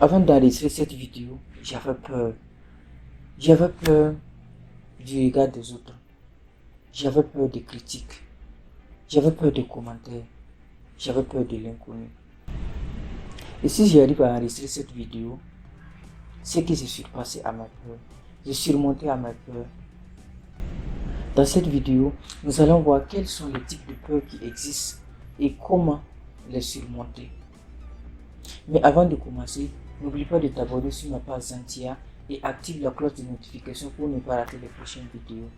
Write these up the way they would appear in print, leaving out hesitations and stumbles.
Avant d'enregistrer cette vidéo, j'avais peur. J'avais peur du regard des autres. J'avais peur des critiques. J'avais peur des commentaires. J'avais peur de l'inconnu. Et si j'arrive à enregistrer cette vidéo, c'est que je suis passé à ma peur. Je suis remonté à ma peur. Dans cette vidéo, nous allons voir quels sont les types de peurs qui existent et comment les surmonter. Mais avant de commencer, n'oublie pas de t'abonner sur ma page Zantia et active la cloche de notification pour ne pas rater les prochaines vidéos.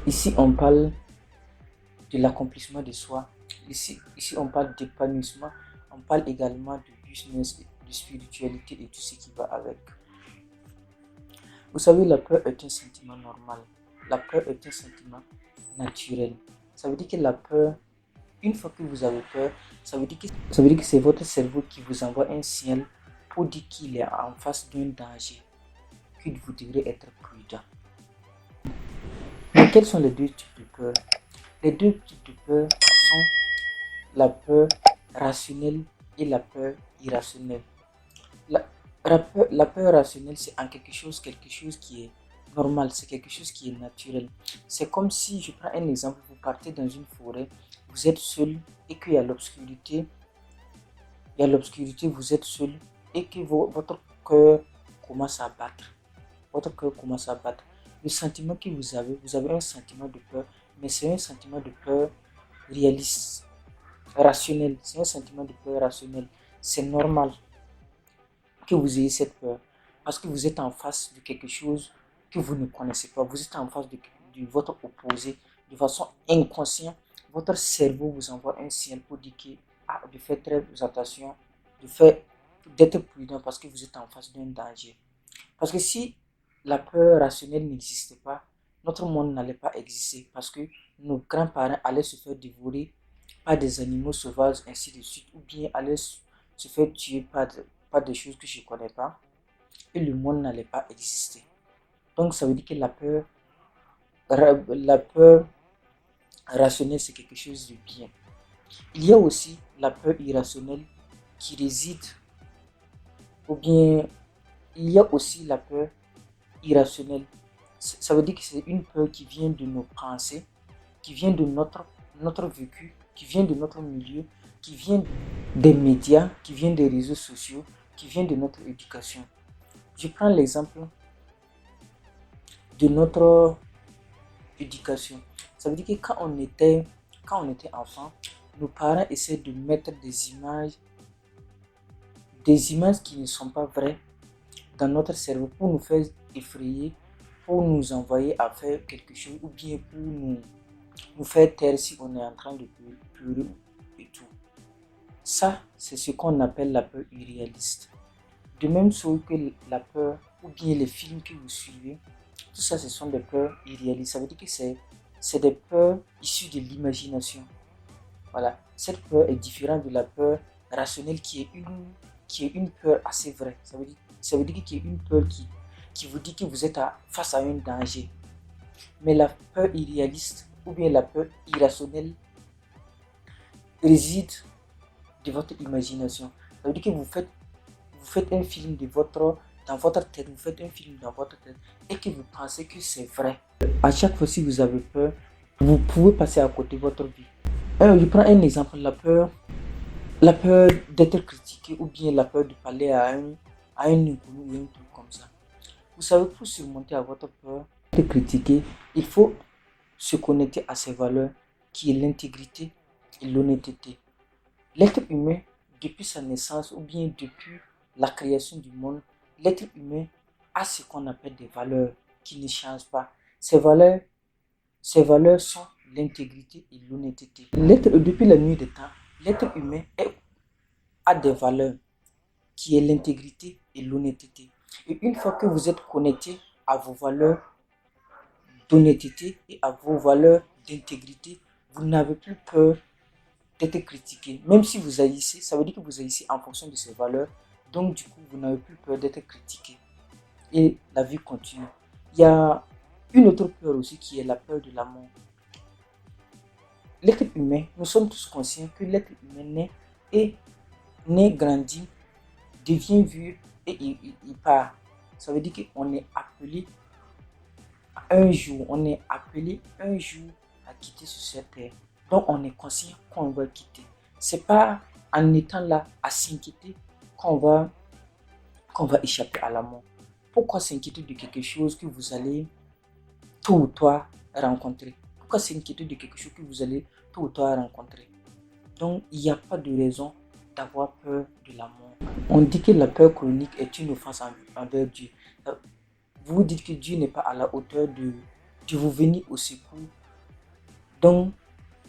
Ici, on parle de l'accomplissement de soi. Ici, on parle d'épanouissement. On parle également de business, de spiritualité et tout ce qui va avec. Vous savez, la peur est un sentiment normal. La peur est un sentiment naturel. Ça veut dire que la peur, une fois que vous avez peur, ça veut dire que c'est votre cerveau qui vous envoie un signal pour dire qu'il est en face d'un danger, que vous devrez être prudent. Mais quels sont les deux types de peur? Les deux types de peur sont la peur rationnelle et la peur irrationnelle. La peur rationnelle, c'est en quelque chose qui est normal, c'est quelque chose qui est naturel. C'est comme si, je prends un exemple, vous partez dans une forêt, vous êtes seul et qu'il y a l'obscurité, vous êtes seul et que votre cœur commence à battre. Votre cœur commence à battre. Le sentiment que vous avez un sentiment de peur, mais c'est un sentiment de peur réaliste, rationnel. C'est un sentiment de peur rationnel. C'est normal que vous ayez cette peur parce que vous êtes en face de quelque chose que vous ne connaissez pas. Vous êtes en face de votre opposé de façon inconsciente. Votre cerveau vous envoie un signal pour dire de faire très attention, d'être prudent parce que vous êtes en face d'un danger. Parce que si la peur rationnelle n'existait pas, notre monde n'allait pas exister parce que nos grands-parents allaient se faire dévorer par des animaux sauvages, ainsi de suite, ou bien allaient se faire tuer par des choses que je ne connais pas, et le monde n'allait pas exister. Donc ça veut dire que la peur rationnelle, c'est quelque chose de bien. Il y a aussi la peur irrationnelle qui réside, ou bien il y a aussi la peur irrationnelle. Ça veut dire que c'est une peur qui vient de nos pensées, qui vient de notre vécu, qui vient de notre milieu, qui vient des médias, qui vient des réseaux sociaux, qui vient de notre éducation. Je prends l'exemple de notre éducation. Ça veut dire que quand on était enfant, nos parents essaient de mettre des images qui ne sont pas vraies dans notre cerveau pour nous faire effrayer, pour nous envoyer à faire quelque chose ou bien pour nous faire taire si on est en train de pleurer et tout. Ça, c'est ce qu'on appelle la peur irréaliste. De même chose que la peur ou bien les films que vous suivez, tout ça, ce sont des peurs irréalistes. Ça veut dire que c'est des peurs issues de l'imagination. Voilà. Cette peur est différente de la peur rationnelle qui est une peur assez vraie. Ça veut dire qu'il y a une peur qui vous dit que vous êtes face à un danger. Mais la peur irréaliste ou bien la peur irrationnelle réside de votre imagination. Ça veut dire que vous faites un film dans votre tête, vous faites un film dans votre tête et que vous pensez que c'est vrai. À chaque fois si vous avez peur, vous pouvez passer à côté de votre vie. Je prends un exemple, la peur d'être critiqué ou bien la peur de parler à un inconnu ou un truc comme ça. Vous savez, pour surmonter à votre peur d'être critiqué, il faut se connecter à ses valeurs qui est l'intégrité et l'honnêteté. L'être humain, depuis sa naissance ou bien depuis la création du monde, l'être humain a ce qu'on appelle des valeurs qui ne changent pas. Ces valeurs sont l'intégrité et l'honnêteté. Depuis la nuit des temps, l'être humain a des valeurs qui est l'intégrité et l'honnêteté. Et une fois que vous êtes connecté à vos valeurs d'honnêteté et à vos valeurs d'intégrité, vous n'avez plus peur d'être critiqué. Même si vous haïssez, ça veut dire que vous haïssez en fonction de ces valeurs. Donc du coup, vous n'avez plus peur d'être critiqué. Et la vie continue. Il y a Une autre peur aussi qui est la peur de la mort. L'être humain, nous sommes tous conscients que l'être humain naît, grandit, devient vieux et il part. Ça veut dire qu'on est appelé un jour à quitter sur cette terre. Donc on est conscient qu'on va quitter. C'est pas en étant là à s'inquiéter qu'on va échapper à la mort. Pourquoi s'inquiéter de quelque chose que vous allez tôt ou tard rencontrer? Pourquoi s'inquiéter de quelque chose que vous allez tôt ou tard rencontrer? Donc il n'y a pas de raison d'avoir peur de la mort. On dit que la peur chronique est une offense envers Dieu. Vous vous dites que Dieu n'est pas à la hauteur de vous venir au secours. Donc,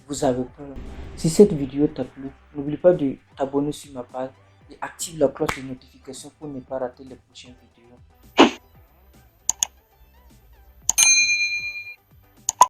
vous avez peur. Si cette vidéo t'a plu, n'oublie pas de t'abonner sur ma page et active la cloche de notification pour ne pas rater les prochaines vidéos.